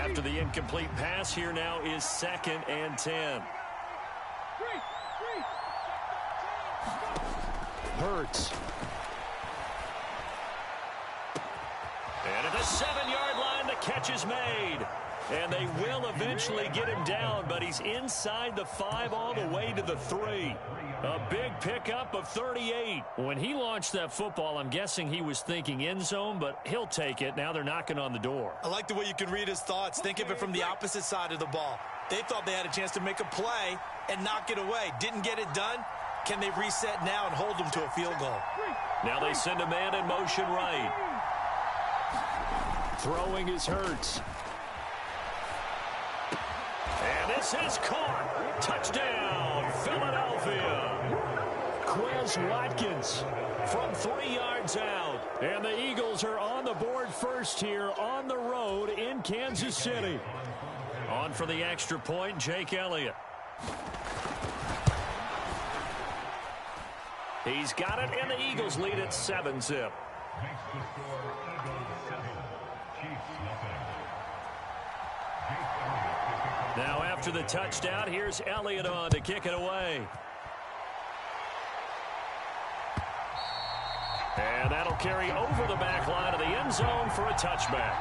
After the incomplete pass, here now is 2nd and 10. Hurts. And at the 7-yard line, the catch is made. And they will eventually get him down, but he's inside the 5 all the way to the 3. A big pickup of 38. When he launched that football, I'm guessing he was thinking end zone, but he'll take it. Now they're knocking on the door. I like the way you can read his thoughts. Think of it from the opposite side of the ball. They thought they had a chance to make a play and knock it away. Didn't get it done. Can they reset now and hold them to a field goal? Now they send a man in motion right. Throwing is Hurts. And this is caught. Touchdown, Philadelphia. Quez Watkins from 3 yards out. And the Eagles are on the board first here on the road in Kansas City. On for the extra point, Jake Elliott. He's got it, and the Eagles lead at 7-zip. Now after the touchdown, here's Elliott on to kick it away. And that'll carry over the back line of the end zone for a touchback.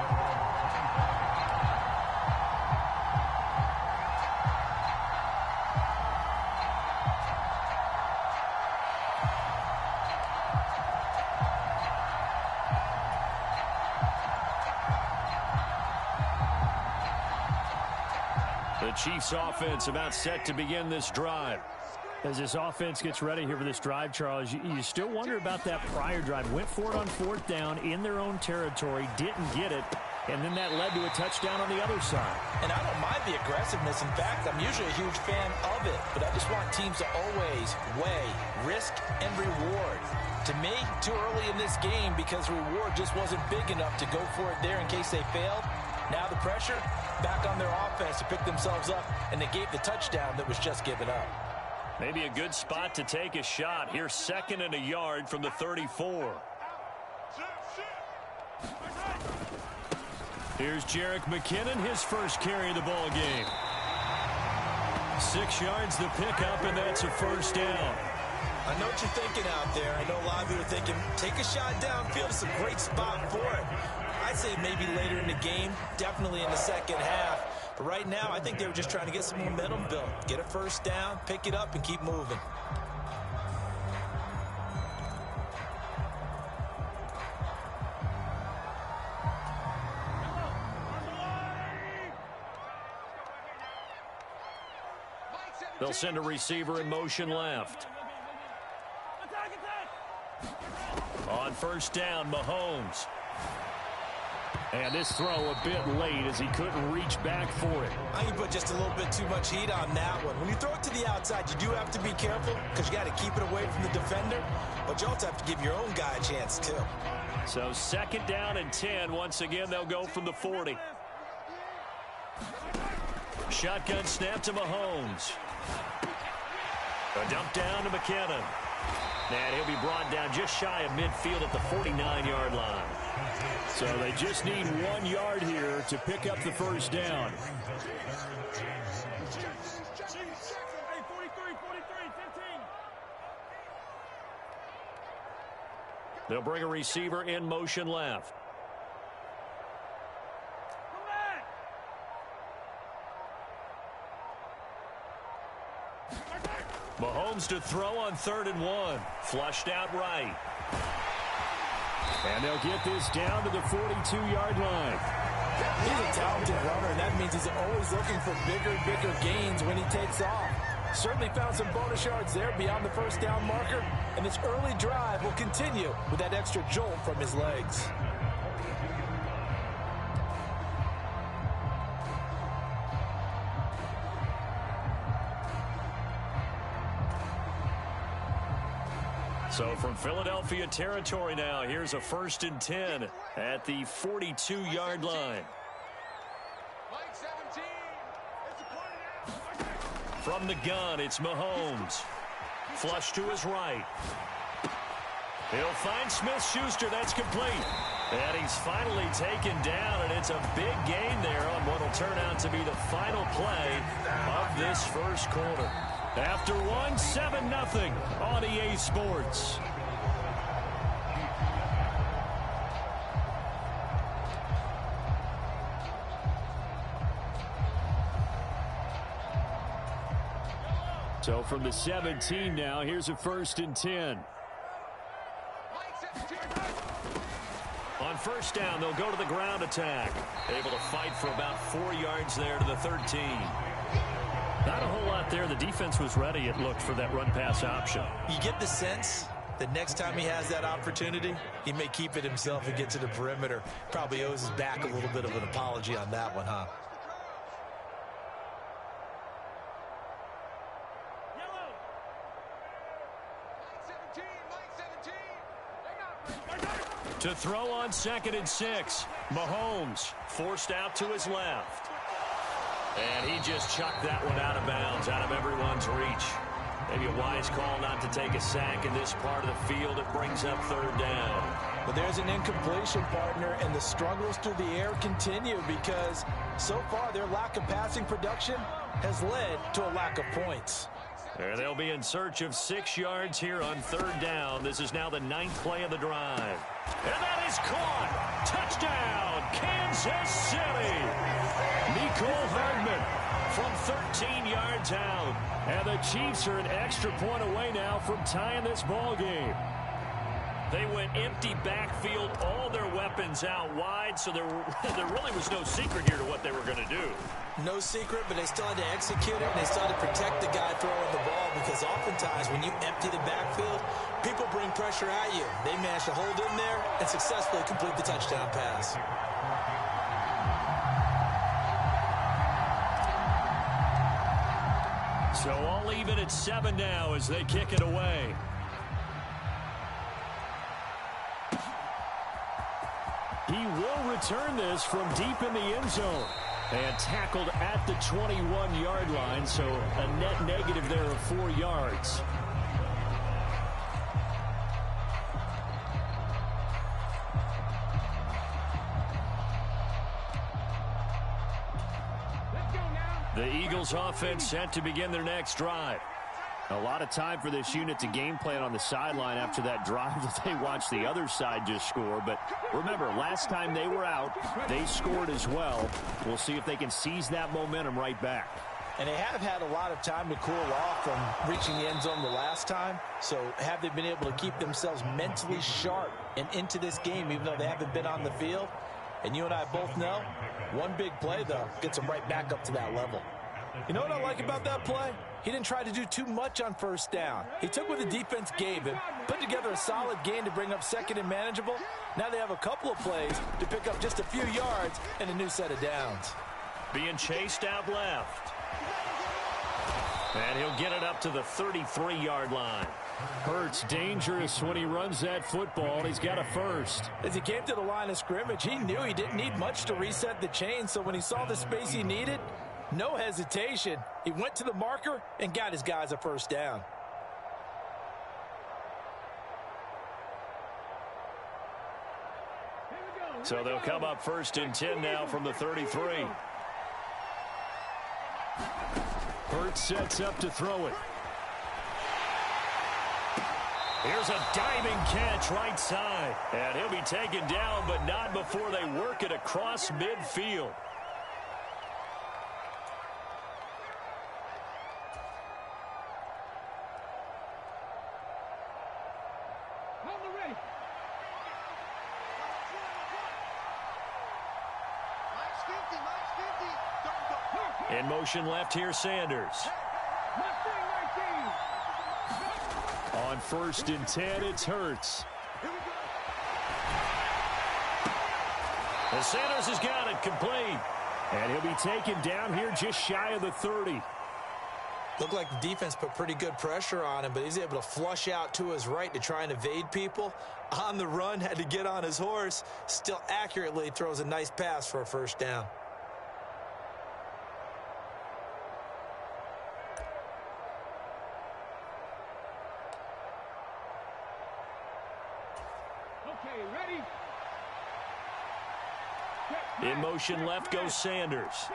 The Chiefs offense about set to begin this drive. As this offense gets ready here for this drive, Charles, you still wonder about that prior drive. Went for it on 4th down in their own territory, didn't get it, and then that led to a touchdown on the other side. And I don't mind the aggressiveness. In fact, I'm usually a huge fan of it, but I just want teams to always weigh risk and reward. To me, too early in this game because reward just wasn't big enough to go for it there in case they failed. Now the pressure back on their offense to pick themselves up, and they gave the touchdown that was just given up. Maybe a good spot to take a shot. Here's 2nd and a yard from the 34. Here's Jerick McKinnon, his first carry of the ball game. 6 yards the pickup, and that's a first down. I know what you're thinking out there. I know a lot of you are thinking, take a shot downfield. It's a great spot for it. I'd say maybe later in the game, definitely in the second half. But right now, I think they were just trying to get some momentum built. Get a first down, pick it up, and keep moving. They'll send a receiver in motion left. On first down, Mahomes. And this throw a bit late as he couldn't reach back for it. I think you put just a little bit too much heat on that one. When you throw it to the outside, you do have to be careful because you got to keep it away from the defender. But you also have to give your own guy a chance, too. So 2nd down and 10. Once again, they'll go from the 40. Shotgun snap to Mahomes. A dump down to McKinnon. And he'll be brought down just shy of midfield at the 49-yard line. So they just need 1 yard here to pick up the first down. They'll bring a receiver in motion left. Mahomes to throw on 3rd and 1. Flushed out right. And they'll get this down to the 42-yard line. He's a talented runner, and that means he's always looking for bigger and bigger gains when he takes off. Certainly found some bonus yards there beyond the first down marker, and this early drive will continue with that extra jolt from his legs. So from Philadelphia territory now, here's a 1st and 10 at the 42-yard line. From the gun, it's Mahomes. Flush to his right. He'll find Smith-Schuster. That's complete. And he's finally taken down, and it's a big gain there on what will turn out to be the final play of this first quarter. After one, 7-0 on EA Sports. So from the 17 now, here's a 1st and 10. On first down, they'll go to the ground attack. Able to fight for about 4 yards there to the 13. Not a whole lot there. The defense was ready, it looked, for that run-pass option. You get the sense that next time he has that opportunity, he may keep it himself and get to the perimeter. Probably owes his back a little bit of an apology on that one, huh? To throw on 2nd and 6. Mahomes forced out to his left. And he just chucked that one out of bounds, out of everyone's reach. Maybe a wise call not to take a sack in this part of the field. It brings up 3rd down. But there's an incompletion, partner, and the struggles through the air continue because so far their lack of passing production has led to a lack of points. And they'll be in search of 6 yards here on 3rd down. This is now the 9th play of the drive. And that is caught. Touchdown, Kansas City. Nicole Hardman from 13 yards out. And the Chiefs are an extra point away now from tying this ball game. They went empty backfield, all their weapons out wide, so there really was no secret here to what they were going to do. No secret, but they still had to execute it, and they still had to protect the guy throwing the ball because oftentimes when you empty the backfield, people bring pressure at you. They managed to hold in there and successfully complete the touchdown pass. So all even at 7 now as they kick it away. He will return this from deep in the end zone. And tackled at the 21-yard line, so a net negative there of 4 yards. The Eagles offense set to begin their next drive. A lot of time for this unit to game plan on the sideline after that drive that they watched the other side just score. But remember, last time they were out, they scored as well. We'll see if they can seize that momentum right back. And they have had a lot of time to cool off from reaching the end zone the last time. So have they been able to keep themselves mentally sharp and into this game, even though they haven't been on the field? And you and I both know, one big play, though, gets them right back up to that level. You know what I like about that play? He didn't try to do too much on first down. He took what the defense gave him, put together a solid gain to bring up 2nd and manageable. Now they have a couple of plays to pick up just a few yards and a new set of downs. Being chased out left. And he'll get it up to the 33-yard line. Hurts dangerous when he runs that football, and he's got a first. As he came to the line of scrimmage, he knew he didn't need much to reset the chain, so when he saw the space he needed, no hesitation. He went to the marker and got his guys a first down. So they'll come up 1st and 10 now from the 33. Hurts sets up to throw it. Here's a diving catch right side. And he'll be taken down, but not before they work it across midfield. In motion left here, Sanders. On 1st and 10, it's Hurts. And Sanders has got it complete. And he'll be taken down here just shy of the 30. Looked like the defense put pretty good pressure on him, but he's able to flush out to his right to try and evade people. On the run, had to get on his horse. Still accurately throws a nice pass for a first down. In motion left goes Sanders.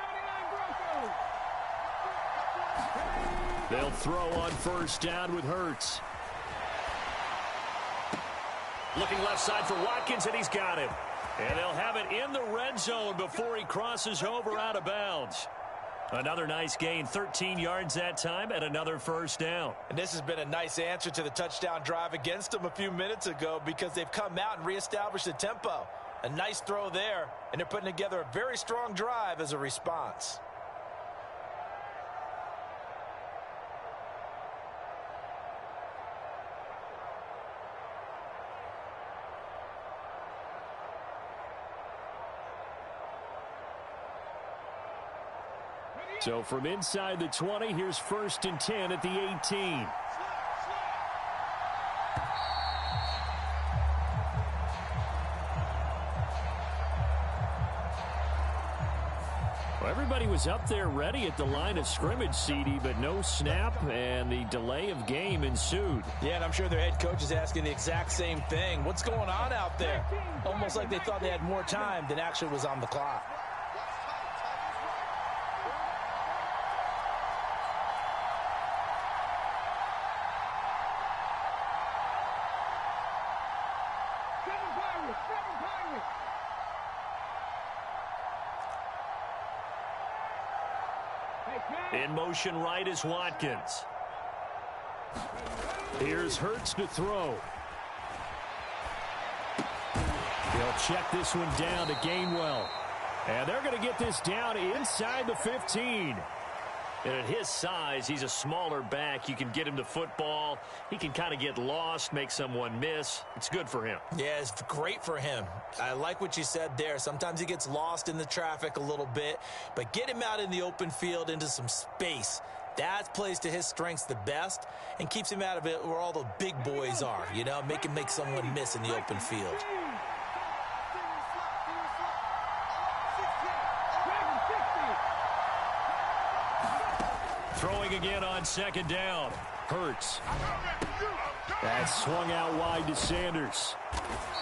They'll throw on first down with Hurts. Looking left side for Watkins, and he's got him. And they'll have it in the red zone before he crosses over out of bounds. Another nice gain, 13 yards that time, and another first down. And this has been a nice answer to the touchdown drive against them a few minutes ago because they've come out and reestablished the tempo. A nice throw there, and they're putting together a very strong drive as a response. So from inside the 20, here's 1st and 10 at the 18. Well, everybody was up there ready at the line of scrimmage, CD, but no snap, and the delay of game ensued. Yeah, and I'm sure their head coach is asking the exact same thing. What's going on out there? Almost like they thought they had more time than actually was on the clock. In motion right is Watkins. Here's Hurts to throw. He'll check this one down to Gainwell. And they're going to get this down inside the 15. And at his size, he's a smaller back. You can get him to football. He can kind of get lost, make someone miss. It's good for him. Yeah, it's great for him. I like what you said there. Sometimes he gets lost in the traffic a little bit, but get him out in the open field into some space. That plays to his strengths the best and keeps him out of it where all the big boys are, you know, make him make someone miss in the open field. Throwing again on 2nd down. Hurts. That's swung out wide to Sanders.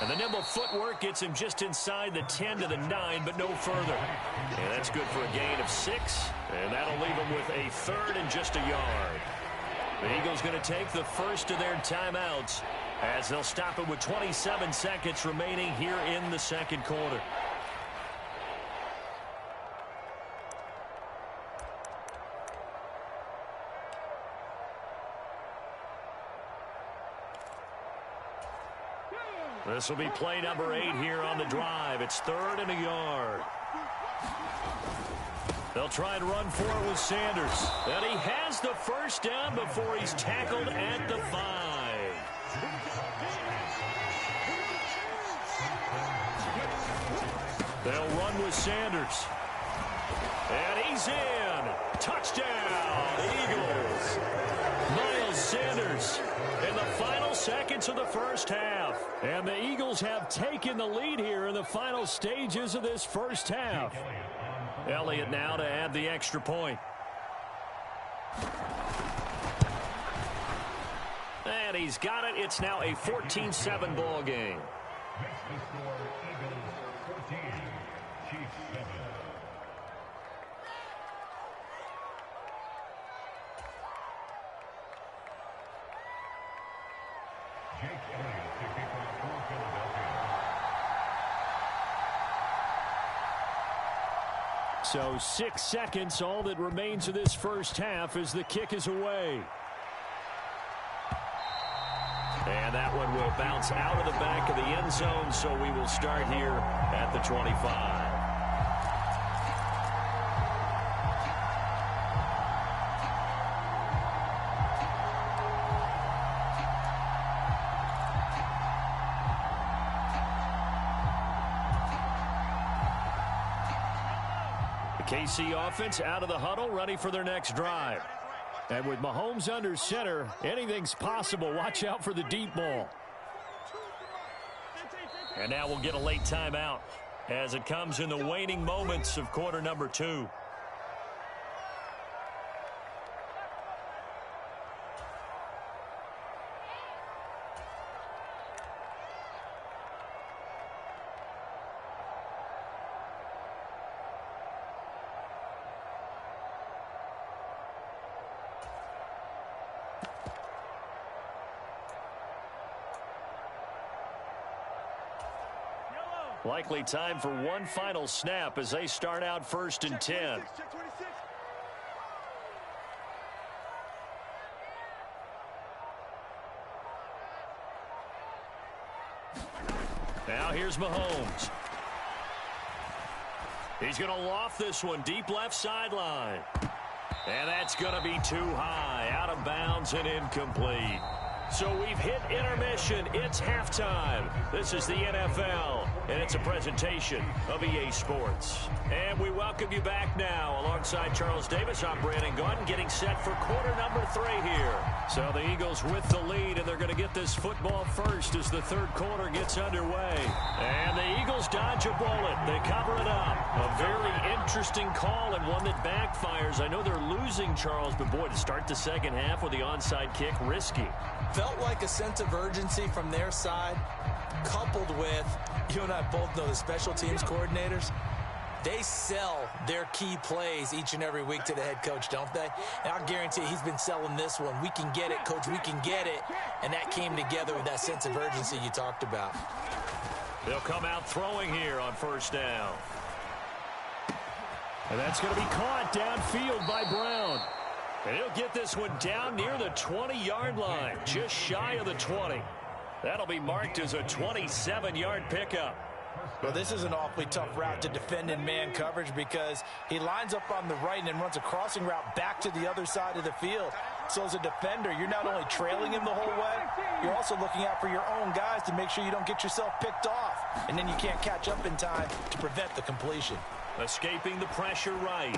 And the nimble footwork gets him just inside the 10 to the 9, but no further. And that's good for a gain of 6. And that'll leave him with a 3rd and just a yard. The Eagles going to take the first of their timeouts as they'll stop it with 27 seconds remaining here in the 2nd quarter. This will be play number 8 here on the drive. It's 3rd and a yard. They'll try and run for it with Sanders. And he has the first down before he's tackled at the 5. They'll run with Sanders. And he's in. Touchdown, Eagles. Miles Sanders in the final seconds of the first half. And the Eagles have taken the lead here in the final stages of this first half. Elliott now to add the extra point. And he's got it. It's now a 14-7 ball game. So 6 seconds, all that remains of this first half as the kick is away. And that one will bounce out of the back of the end zone, so we will start here at the 25. KC offense out of the huddle, ready for their next drive. And with Mahomes under center, anything's possible. Watch out for the deep ball. And now we'll get a late timeout as it comes in the waning moments of quarter number 2. Likely time for one final snap as they start out 1st and 10. Now here's Mahomes. He's going to loft this one deep left sideline. And that's going to be too high, out of bounds and incomplete. So we've hit intermission. It's halftime. This is the NFL, and it's a presentation of EA Sports. And we welcome you back now. Alongside Charles Davis, I'm Brandon Gordon, getting set for quarter number 3 here. So the Eagles with the lead, and they're going to get this football first as the third quarter gets underway. And the Eagles dodge a bullet. They cover it up. A very interesting call and one that backfires. I know they're losing, Charles, but boy, to start the second half with the onside kick, risky. Felt like a sense of urgency from their side, coupled with, you and I both know the special teams coordinators, they sell their key plays each and every week to the head coach, don't they? And I guarantee he's been selling this one. We can get it, coach, we can get it. And that came together with that sense of urgency you talked about. They'll come out throwing here on 1st down. And that's going to be caught downfield by Brown. And he'll get this one down near the 20-yard line, just shy of the 20. That'll be marked as a 27-yard pickup. Well, this is an awfully tough route to defend in man coverage because he lines up on the right and then runs a crossing route back to the other side of the field. So as a defender, you're not only trailing him the whole way, you're also looking out for your own guys to make sure you don't get yourself picked off. And then you can't catch up in time to prevent the completion. Escaping the pressure right.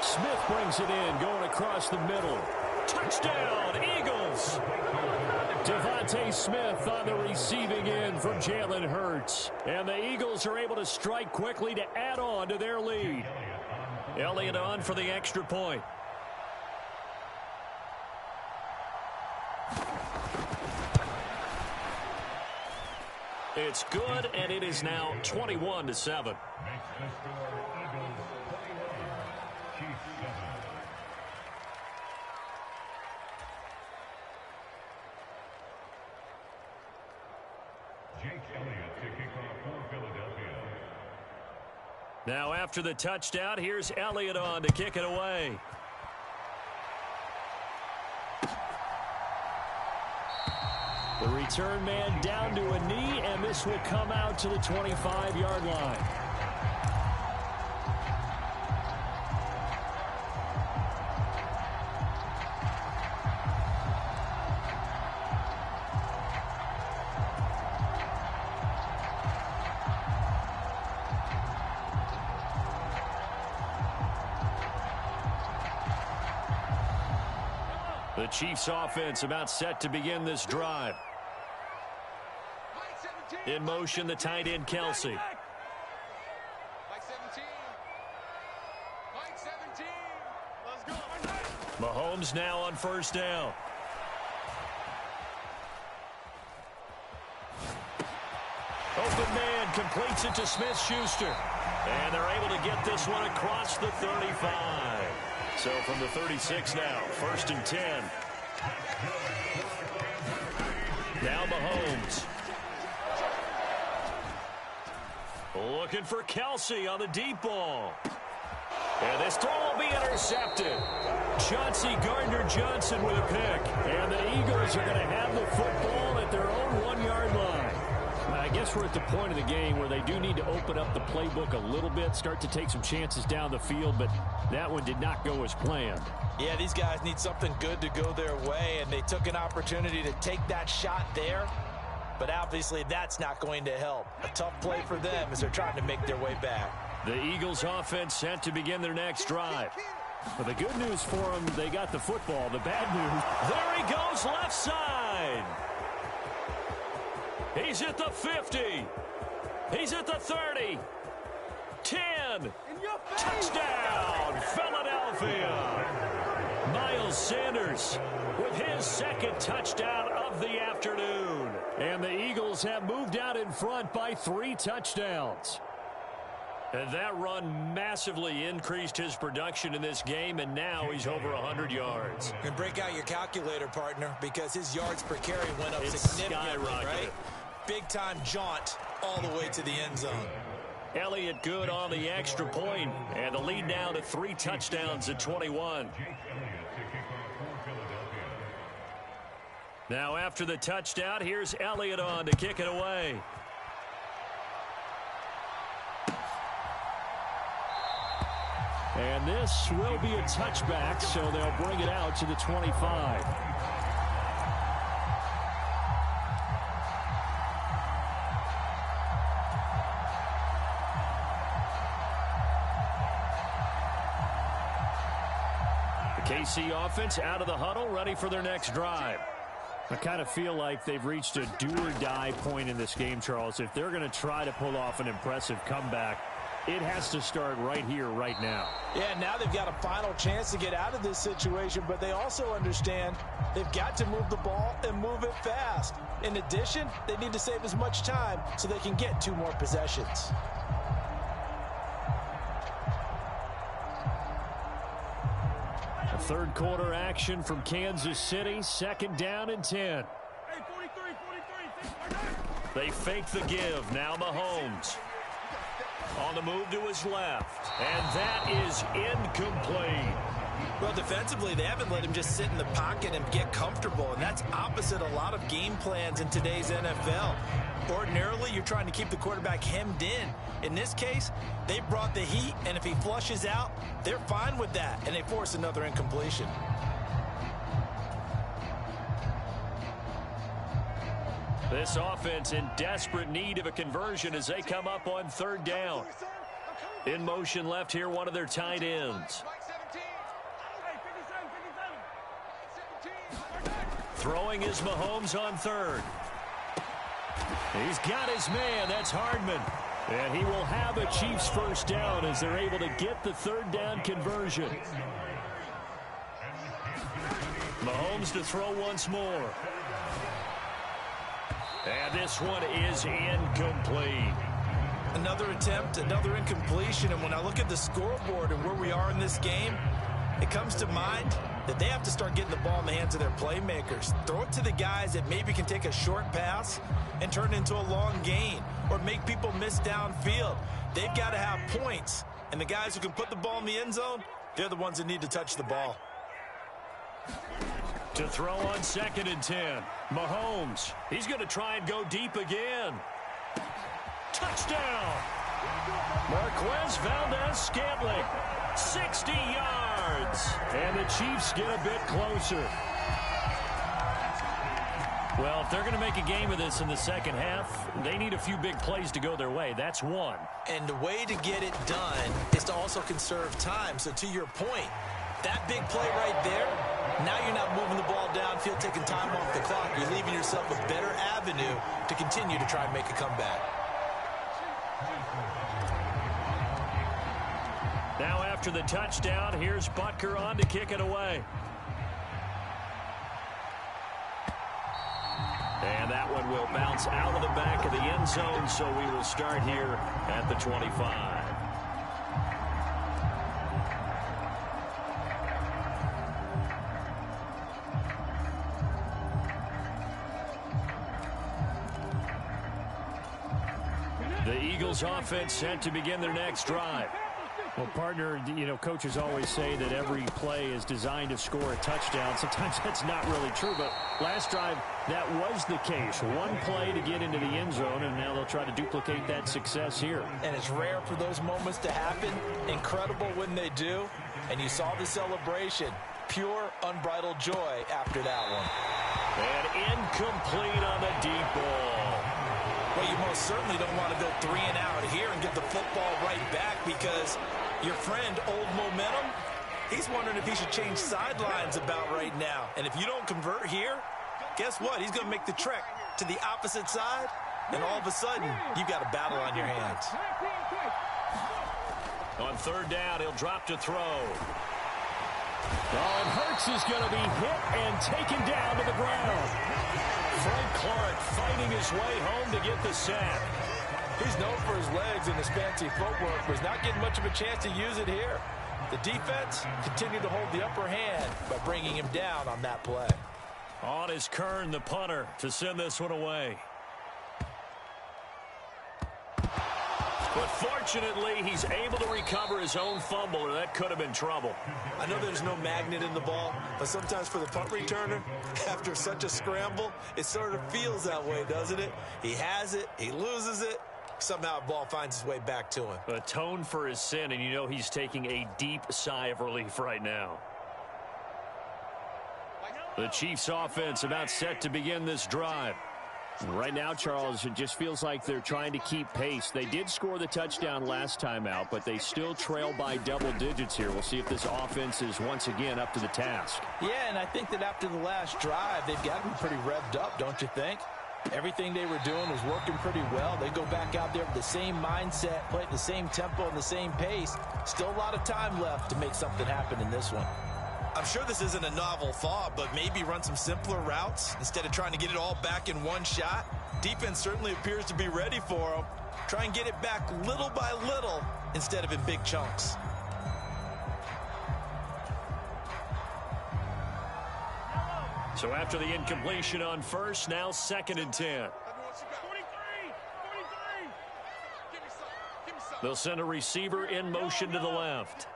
Smith brings it in, going across the middle. Touchdown, Eagles! Devontae Smith on the receiving end from Jalen Hurts. And the Eagles are able to strike quickly to add on to their lead. Elliott on for the extra point. It's good, and it is now 21-7. Now after the touchdown, here's Elliott on to kick it away. The return man down to a knee, and this will come out to the 25-yard line. The Chiefs offense about set to begin this drive. In motion, the tight end, Kelsey. Mahomes now on 1st down. Open man completes it to Smith-Schuster. And they're able to get this one across the 35. So from the 36 now, 1st and 10. Now Mahomes. Looking for Kelsey on the deep ball. And this throw will be intercepted. Chauncey Gardner-Johnson with a pick. And the Eagles are going to have the football at their own 1-yard line. I guess we're at the point of the game where they do need to open up the playbook a little bit, start to take some chances down the field, but that one did not go as planned. Yeah, these guys need something good to go their way, and they took an opportunity to take that shot there, but obviously that's not going to help. A tough play for them as they're trying to make their way back. The Eagles offense set to begin their next drive. But the good news for them, they got the football. The bad news, there he goes left side. He's at the 50. He's at the 30. 10. Touchdown, Philadelphia. Miles Sanders with his second touchdown of the afternoon. And the Eagles have moved out in front by 3 touchdowns. And that run massively increased his production in this game, and now he's over 100 yards. And break out your calculator, partner, because his yards per carry went up significantly, right? big-time jaunt all the way to the end zone. Elliott good on the extra point, and the lead now to 3 touchdowns at 21. Now after the touchdown, here's Elliott on to kick it away. And this will be a touchback, so they'll bring it out to the 25. The KC offense out of the huddle, ready for their next drive. I kind of feel like they've reached a do-or-die point in this game, Charles. If they're going to try to pull off an impressive comeback, it has to start right here, right now. Yeah, now they've got a final chance to get out of this situation, but they also understand they've got to move the ball and move it fast. In addition, they need to save as much time so they can get 2 more possessions. A third quarter action from Kansas City, 2nd down and 10. They fake the give, now Mahomes. On the move to his left, and that is incomplete. Well, defensively, they haven't let him just sit in the pocket and get comfortable, and that's opposite a lot of game plans in today's NFL. Ordinarily, you're trying to keep the quarterback hemmed in. In this case, they brought the heat, and if he flushes out, they're fine with that, and they force another incompletion. This offense in desperate need of a conversion as they come up on 3rd down. In motion left here, one of their tight ends. Throwing is Mahomes on 3rd. He's got his man. That's Hardman. And he will have a Chiefs 1st down as they're able to get the 3rd down conversion. Mahomes to throw once more. And this one is incomplete. Another attempt, another incompletion. And when I look at the scoreboard and where we are in this game, it comes to mind that they have to start getting the ball in the hands of their playmakers. Throw it to the guys that maybe can take a short pass and turn it into a long gain or make people miss downfield. They've got to have points. And the guys who can put the ball in the end zone, they're the ones that need to touch the ball. To throw on 2nd and 10. Mahomes. He's going to try and go deep again. Touchdown. Marquez Valdez-Scantling. 60 yards. And the Chiefs get a bit closer. Well, if they're going to make a game of this in the second half, they need a few big plays to go their way. That's one. And the way to get it done is to also conserve time. So to your point, that big play right there, now you're not moving the ball downfield, taking time off the clock. You're leaving yourself a better avenue to continue to try and make a comeback. Now after the touchdown, here's Butker on to kick it away. And that one will bounce out of the back of the end zone, so we will start here at the 25. The Eagles offense set to begin their next drive. Well, partner, you know, coaches always say that every play is designed to score a touchdown. Sometimes that's not really true, but last drive, that was the case. One play to get into the end zone, and now they'll try to duplicate that success here. And it's rare for those moments to happen. Incredible when they do. And you saw the celebration. Pure, unbridled joy after that one. And incomplete on the deep ball. Well, you most certainly don't want to go 3 and out here and get the football right back because your friend, Old Momentum, he's wondering if he should change sidelines about right now. And if you don't convert here, guess what? He's going to make the trek to the opposite side, and all of a sudden, you've got a battle on your hands. On 3rd down, he'll drop to throw. Oh, and Hurts is going to be hit and taken down to the ground. Frank Clark fighting his way home to get the sack. He's known for his legs and his fancy footwork, but he's not getting much of a chance to use it here. The defense continued to hold the upper hand by bringing him down on that play. On is Kern, the punter, to send this one away. But fortunately, he's able to recover his own fumble, or that could have been trouble. I know there's no magnet in the ball, but sometimes for the punt returner, after such a scramble, it sort of feels that way, doesn't it? He has it, he loses it, somehow the ball finds its way back to him. Atone for his sin, and you know he's taking a deep sigh of relief right now. The Chiefs offense about set to begin this drive. Right now, Charles, it just feels like they're trying to keep pace. They did score the touchdown last time out, but they still trail by double digits here. We'll see if this offense is once again up to the task. Yeah, and I think that after the last drive, they've got to be pretty revved up, don't you think? Everything they were doing was working pretty well. They go back out there with the same mindset, play at the same tempo and the same pace. Still a lot of time left to make something happen in this one. I'm sure this isn't a novel thought, but maybe run some simpler routes instead of trying to get it all back in one shot. Defense certainly appears to be ready for them. Try and get it back little by little instead of in big chunks. So after the incompletion on first, now 2nd and 10. They'll send a receiver in motion to the left.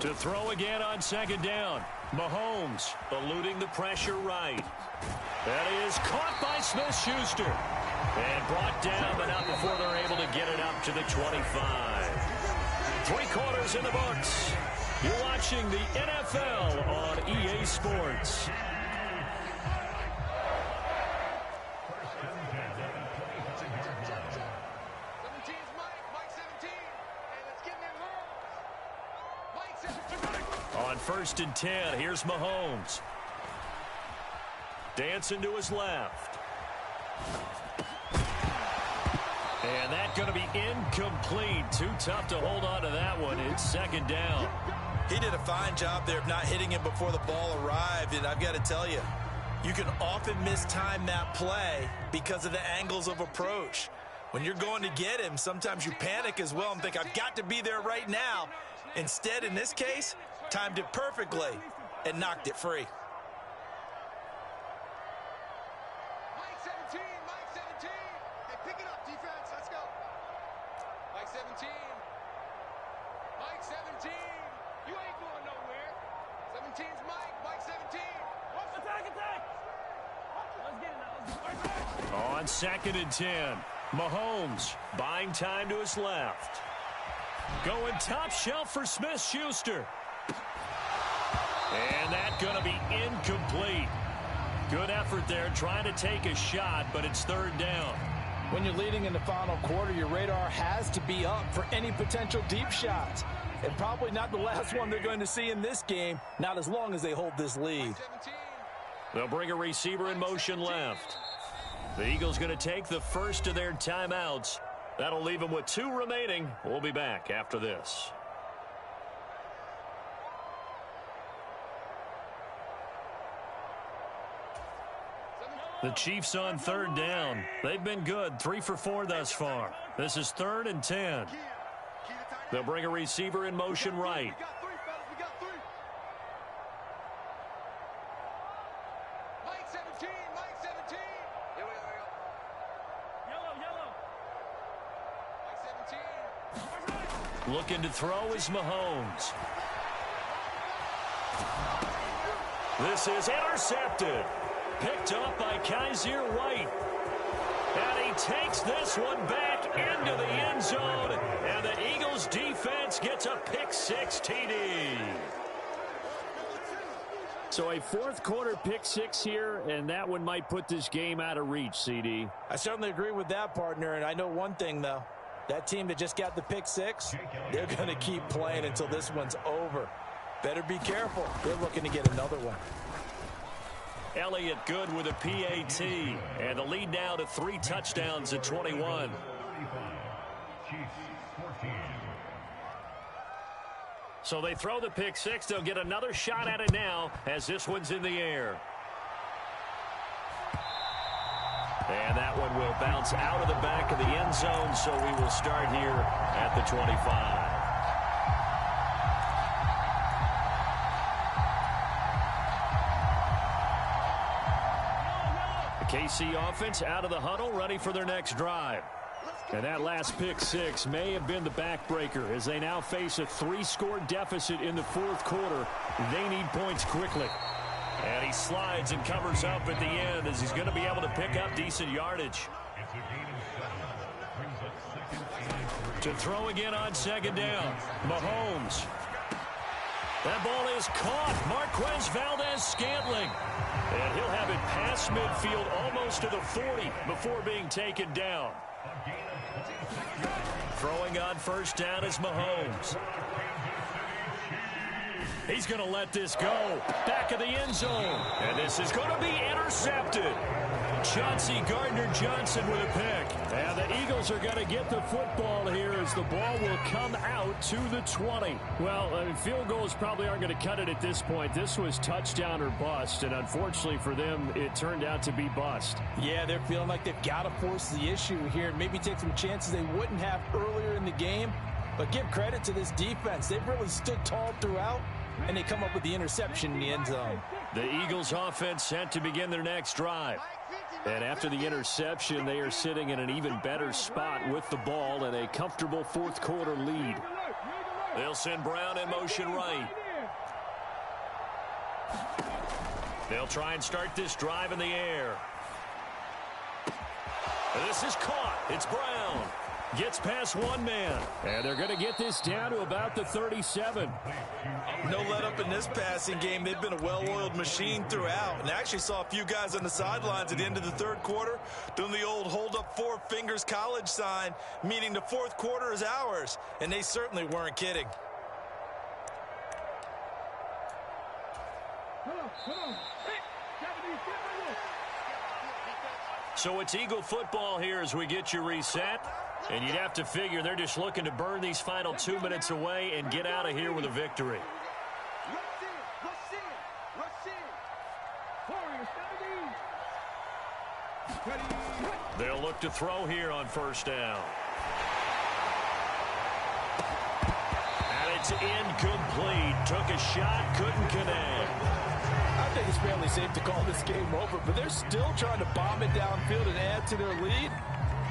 To throw again on 2nd down. Mahomes eluding the pressure right. That is caught by Smith-Schuster. And brought down, but not before they're able to get it up to the 25. 3 quarters in the books. You're watching the NFL on EA Sports. On 1st and 10, here's Mahomes. Dancing to his left. And that's going to be incomplete. Too tough to hold on to that one. It's 2nd down. He did a fine job there of not hitting him before the ball arrived, and I've got to tell you, you can often mistime that play because of the angles of approach. When you're going to get him, sometimes you panic as well and think, I've got to be there right now. Instead, in this case, timed it perfectly and knocked it free. Mike 17, Mike 17. Hey, pick it up, defense. Let's go. Mike 17. Mike 17. You ain't going nowhere. 17's Mike. Mike 17. Attack, attack. Let's get it now. On 2nd and 10, Mahomes buying time to his left. Going top shelf for Smith-Schuster. And that's going to be incomplete. Good effort there trying to take a shot, but it's 3rd down. When you're leading in the final quarter, your radar has to be up for any potential deep shots. And probably not the last one they're going to see in this game, not as long as they hold this lead. They'll bring a receiver in motion left. The Eagles going to take the first of their timeouts. That'll leave them with 2 remaining. We'll be back after this. The Chiefs on 3rd down. They've been good, 3 for 4 thus far. This is 3rd and 10. They'll bring a receiver in motion right. Mike 17, Mike 17. Here we go. Yellow. Mike 17. Looking to throw is Mahomes. This is intercepted. Picked up by Kaiser White. And he takes this one back into the end zone. And the Eagles defense gets a pick-6 TD. So a 4th quarter pick-6 here, and that one might put this game out of reach, CD. I certainly agree with that, partner, and I know one thing, though. That team that just got the pick-6, they're going to keep playing until this one's over. Better be careful. They're looking to get another one. Elliott good with a PAT. And the lead now to 3 touchdowns at 21. So they throw the pick-6. They'll get another shot at it now as this one's in the air. And that one will bounce out of the back of the end zone, so we will start here at the 25. KC offense out of the huddle, ready for their next drive. And that last pick six may have been the backbreaker as they now face a 3-score deficit in the fourth quarter. They need points quickly. And he slides and covers up at the end as he's going to be able to pick up decent yardage. To throw again on second down. Mahomes. That ball is caught. Marquez Valdez-Scantling. And he'll have it past midfield almost to the 40 before being taken down. Throwing on first down is Mahomes. He's going to let this go. Back of the end zone. And this is going to be intercepted. Chauncey Gardner-Johnson with a pick. And the Eagles are going to get the football here as the ball will come out to the 20. Well, field goals probably aren't going to cut it at this point. This was touchdown or bust, and unfortunately for them, it turned out to be bust. Yeah, they're feeling like they've got to force the issue here and maybe take some chances they wouldn't have earlier in the game. But give credit to this defense. They've really stood tall throughout, and they come up with the interception in the end zone. The Eagles offense set to begin their next drive. And after the interception, they are sitting in an even better spot with the ball and a comfortable fourth quarter lead. They'll send Brown in motion right. They'll try and start this drive in the air. This is caught. It's Brown. Gets past one man. And they're going to get this down to about the 37. No let up in this passing game. They've been a well-oiled machine throughout. And I actually saw a few guys on the sidelines at the end of the third quarter doing the old hold up 4 fingers college sign, meaning the fourth quarter is ours. And they certainly weren't kidding. So it's Eagle football here as we get you reset. And you'd have to figure they're just looking to burn these final 2 minutes away and get out of here with a victory. They'll look to throw here on first down. And it's incomplete. Took a shot, couldn't connect. I think it's fairly safe to call this game over, but they're still trying to bomb it downfield and add to their lead.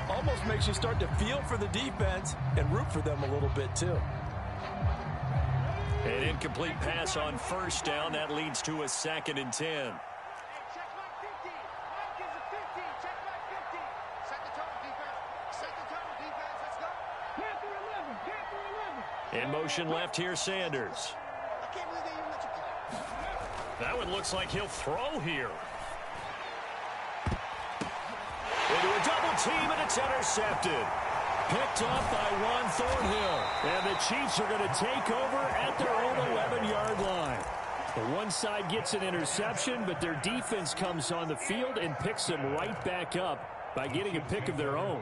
Almost makes you start to feel for the defense and root for them a little bit too. An incomplete pass on first down. That leads to a 2nd and 10. In motion left here, Sanders. That one looks like he'll throw here. Into a double team, and it's intercepted. Picked off by Juan Thornhill. And the Chiefs are going to take over at their own 11-yard line. The one side gets an interception, but their defense comes on the field and picks them right back up by getting a pick of their own.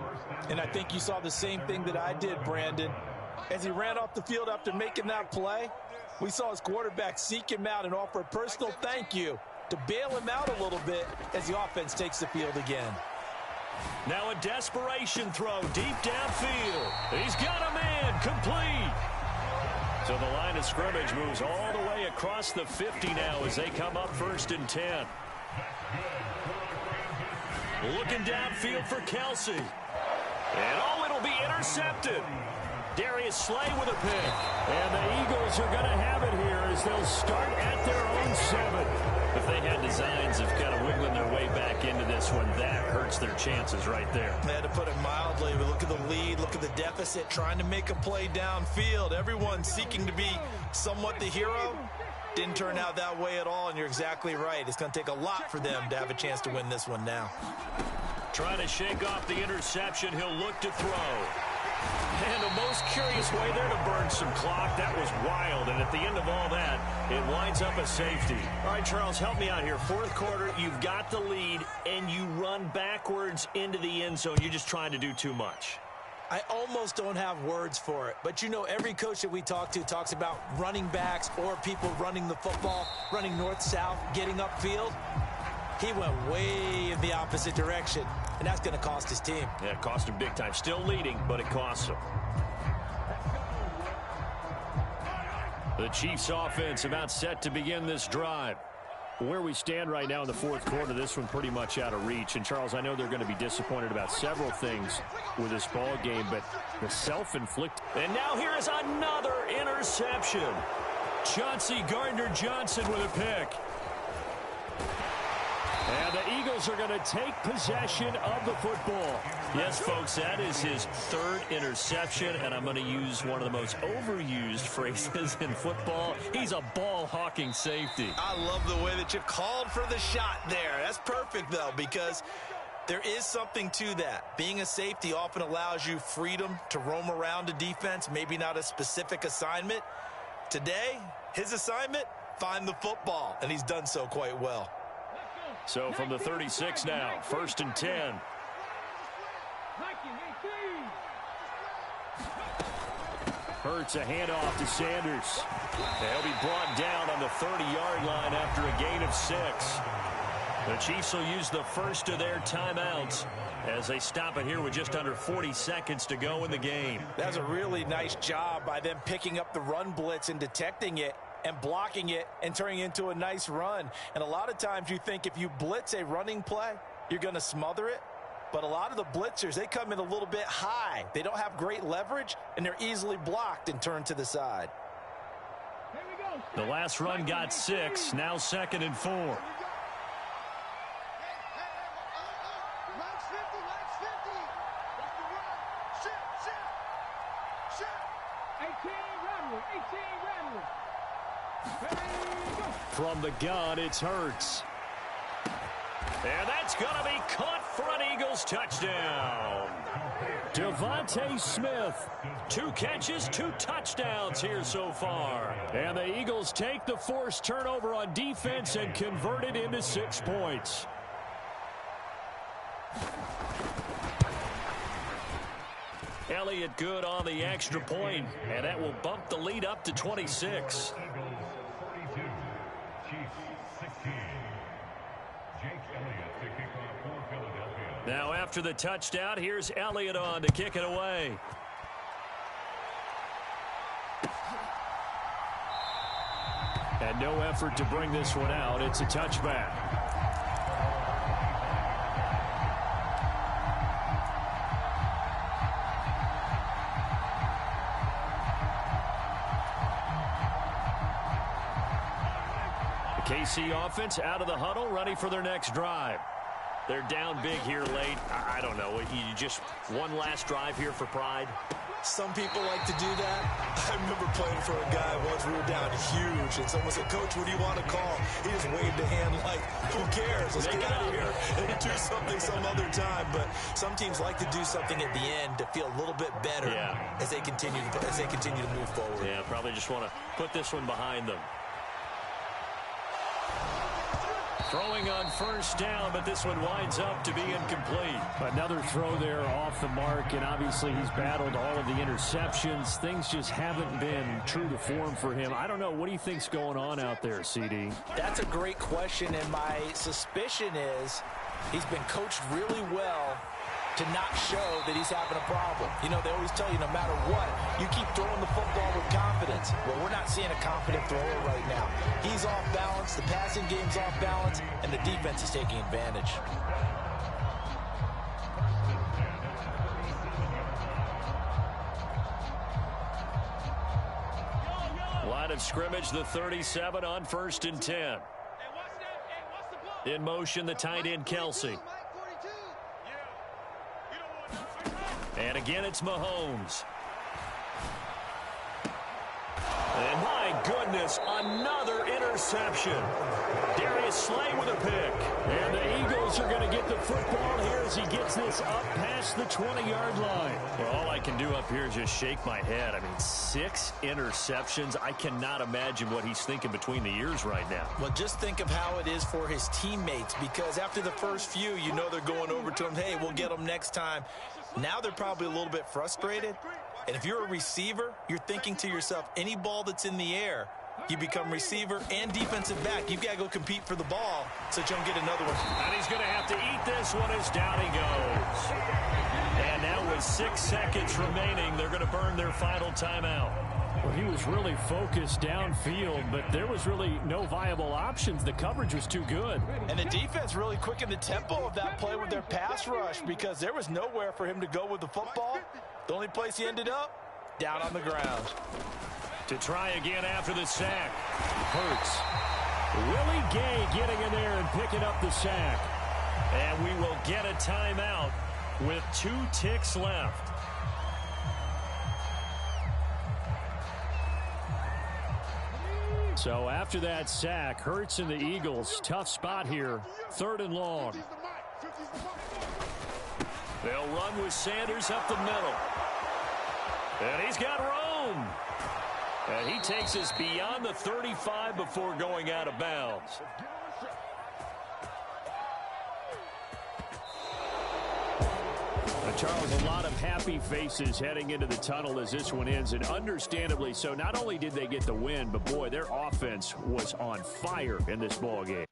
And I think you saw the same thing that I did, Brandon. As he ran off the field after making that play, we saw his quarterback seek him out and offer a personal thank you to bail him out a little bit as the offense takes the field again. Now a desperation throw deep downfield. He's got a man, complete. So the line of scrimmage moves all the way across the 50 now as they come up 1st and 10. Looking downfield for Kelsey. And it'll be intercepted. Darius Slay with a pick. And the Eagles are going to have it here as they'll start at their own 7. If they had designs of kind of wiggling their way back into this one, that hurts their chances right there. Yeah, to put it mildly, but look at the lead, look at the deficit, trying to make a play downfield. Everyone seeking to be somewhat the hero. Didn't turn out that way at all, and you're exactly right. It's going to take a lot for them to have a chance to win this one now. Trying to shake off the interception, he'll look to throw. And a most curious way there to burn some clock. That was wild, and at the end of all that, it winds up a safety. All right, Charles, help me out here. Fourth quarter, you've got the lead, and you run backwards into the end zone. You're just trying to do too much. I almost don't have words for it, but you know every coach that we talk to talks about running backs or people running the football, running north-south, getting upfield. He went way in the opposite direction, and that's going to cost his team. Yeah, it cost him big time. Still leading, but it costs him. The Chiefs offense about set to begin this drive. Where we stand right now in the fourth quarter, this one pretty much out of reach. And, Charles, I know they're going to be disappointed about several things with this ball game, but the self-inflicted. And now here is another interception. Chauncey Gardner-Johnson with a pick. And the Eagles are going to take possession of the football. Yes, folks, that is his third interception, and I'm going to use one of the most overused phrases in football. He's a ball-hawking safety. I love the way that you called for the shot there. That's perfect, though, because there is something to that. Being a safety often allows you freedom to roam around a defense, maybe not a specific assignment. Today, his assignment, find the football, and he's done so quite well. So from the 36 now, 1st and 10. Hurts a handoff to Sanders. They'll be brought down on the 30-yard line after a gain of 6. The Chiefs will use the first of their timeouts as they stop it here with just under 40 seconds to go in the game. That's a really nice job by them picking up the run blitz and detecting it and blocking it and turning it into a nice run. And a lot of times you think if you blitz a running play, you're going to smother it. But a lot of the blitzers, they come in a little bit high. They don't have great leverage, and they're easily blocked and turned to the side. The last run got 6, now 2nd and 4. From the gun, it's Hurts. And that's going to be caught for an Eagles touchdown. Devontae Smith. 2 catches, 2 touchdowns here so far. And the Eagles take the forced turnover on defense and convert it into 6 points. Elliott good on the extra point, and that will bump the lead up to 26. Now after the touchdown, here's Elliott on to kick it away. And no effort to bring this one out. It's a touchback. The KC offense out of the huddle, ready for their next drive. They're down big here late. I don't know. You just one last drive here for pride. Some people like to do that. I remember playing for a guy once. We were down huge, and someone said, "Coach, what do you want to call?" He just waved a hand like, "Who cares? Let's get out of here and do something some other time." But some teams like to do something at the end to feel a little bit better as they continue to move forward. Yeah, probably just want to put this one behind them. Throwing on first down, but this one winds up to be incomplete. Another throw there off the mark, and obviously he's battled all of the interceptions. Things just haven't been true to form for him. I don't know. What do you think's going on out there, CD? That's a great question, and my suspicion is he's been coached really well to not show that he's having a problem. You know, they always tell you no matter what, you keep throwing the football with confidence. Well, we're not seeing a confident thrower right now. He's off balance, the passing game's off balance, and the defense is taking advantage. Line of scrimmage, the 37 on 1st and 10. In motion, the tight end, Kelsey. And again, it's Mahomes. And my goodness, another interception. Darius Slay with a pick. And the Eagles are going to get the football here as he gets this up past the 20-yard line. Well, all I can do up here is just shake my head. I mean, 6 interceptions. I cannot imagine what he's thinking between the ears right now. Well, just think of how it is for his teammates, because after the first few, you know they're going over to him, hey, we'll get them next time. Now they're probably a little bit frustrated. And if you're a receiver, you're thinking to yourself, any ball that's in the air, you become receiver and defensive back. You've got to go compete for the ball so that you don't get another one. And he's going to have to eat this one as down he goes. And now with 6 seconds remaining, they're going to burn their final timeout. Well, he was really focused downfield, but there was really no viable options. The coverage was too good. And the defense really quickened the tempo of that play with their pass rush because there was nowhere for him to go with the football. The only place he ended up, down on the ground. To try again after the sack. Hurts. Willie Gay getting in there and picking up the sack. And we will get a timeout with 2 ticks left. So after that sack, Hurts and the Eagles, tough spot here, 3rd and long. They'll run with Sanders up the middle. And he's got room. And he takes us beyond the 35 before going out of bounds. Charles, a lot of happy faces heading into the tunnel as this one ends, and understandably so. Not only did they get the win, but boy, their offense was on fire in this ball game.